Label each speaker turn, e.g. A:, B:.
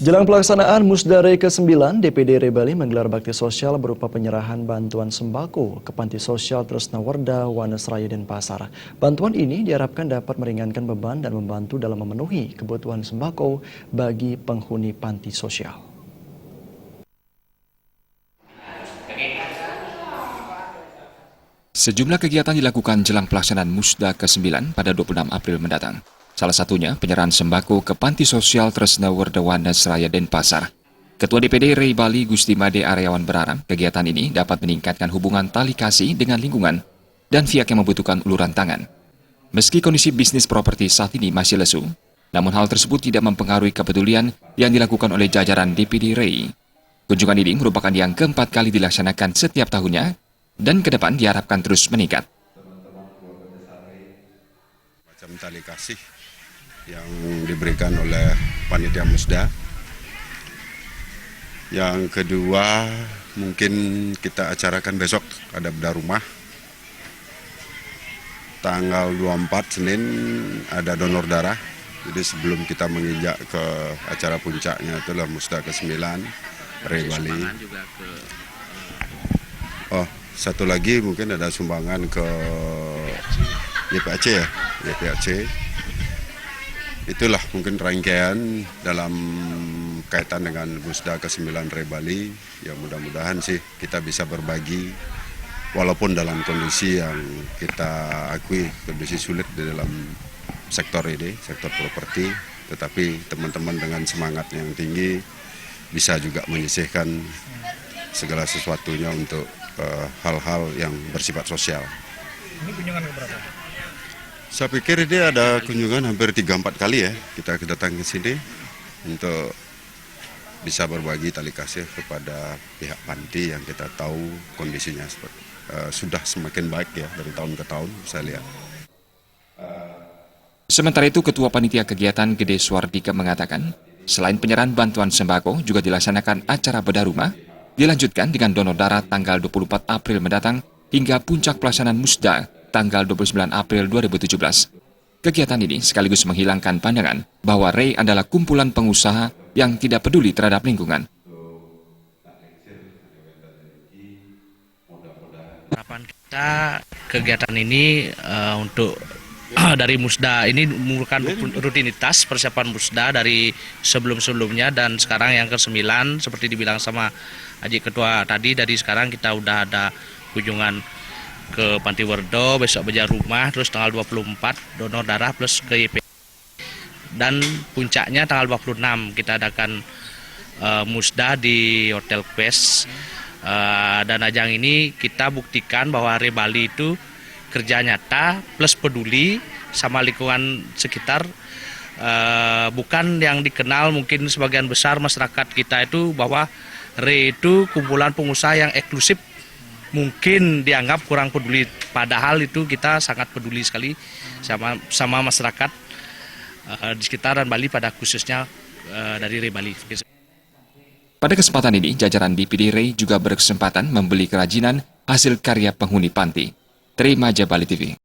A: Jelang pelaksanaan Musda Re ke-9, DPD Re Bali menggelar bakti sosial berupa penyerahan bantuan sembako ke Panti Sosial Tresnawarda, Wanesraya, Denpasar. Bantuan ini diharapkan dapat meringankan beban dan membantu dalam memenuhi kebutuhan sembako bagi penghuni panti sosial.
B: Sejumlah kegiatan dilakukan jelang pelaksanaan Musda ke-9 pada 26 April mendatang. Salah satunya penyerahan sembako ke Panti Sosial Tresnawarda, Wanesraya, Denpasar. Ketua DPD Re Bali Gusti Made Aryawan berharap kegiatan ini dapat meningkatkan hubungan tali kasih dengan lingkungan dan pihak yang membutuhkan uluran tangan. Meski kondisi bisnis properti saat ini masih lesu, namun hal tersebut tidak mempengaruhi kepedulian yang dilakukan oleh jajaran DPD Re. Kunjungan ini merupakan yang keempat kali dilaksanakan setiap tahunnya dan ke depan diharapkan terus meningkat.
C: Macam tali kasih yang diberikan oleh panitia Musda. Yang kedua, mungkin kita acarakan besok ada bedah rumah. Tanggal 24 Senin ada donor darah. Jadi sebelum kita menginjak ke acara puncaknya itulah Musda ke-9 Re Bali. Oh, satu lagi mungkin ada sumbangan ke YPAC ya, YPAC. Itulah mungkin rangkaian dalam kaitan dengan Musda ke-9 Re Bali. Ya mudah-mudahan sih kita bisa berbagi walaupun dalam kondisi yang kita akui kondisi sulit di dalam sektor ini, sektor properti, tetapi teman-teman dengan semangat yang tinggi bisa juga menyisihkan segala sesuatunya untuk hal-hal yang bersifat sosial.
D: Ini kunjungan keberapa?
C: Saya pikir ini ada kunjungan hampir 3-4 kali ya kita datang ke sini untuk bisa berbagi tali kasih kepada pihak panti yang kita tahu kondisinya sudah semakin baik ya dari tahun ke tahun saya lihat.
B: Sementara itu, Ketua Panitia Kegiatan Gede Suardika mengatakan, selain penyerahan bantuan sembako juga dilaksanakan acara bedah rumah, dilanjutkan dengan donor darah tanggal 24 April mendatang hingga puncak pelaksanaan Musda tanggal 29 April 2017. Kegiatan ini sekaligus menghilangkan pandangan bahwa Re adalah kumpulan pengusaha yang tidak peduli terhadap lingkungan.
D: Harapan kita kegiatan ini untuk dari Musda ini merupakan rutinitas persiapan Musda dari sebelum-sebelumnya dan sekarang yang ke-9 seperti dibilang sama Haji Ketua tadi, dari sekarang kita udah ada kunjungan ke Panti Werdo, besok bedah rumah, terus tanggal 24 donor darah plus ke YP. Dan puncaknya tanggal 26 kita adakan Musda di Hotel Quest. Dan ajang ini kita buktikan bahwa Re Bali itu kerja nyata plus peduli sama lingkungan sekitar. Bukan yang dikenal mungkin sebagian besar masyarakat kita itu bahwa Re itu kumpulan pengusaha yang eksklusif, mungkin dianggap kurang peduli, padahal itu kita sangat peduli sekali sama masyarakat di sekitaran Bali, pada khususnya dari Re Bali.
B: Pada kesempatan ini, jajaran DPD Re juga berkesempatan membeli kerajinan hasil karya penghuni panti. Terima Bali TV.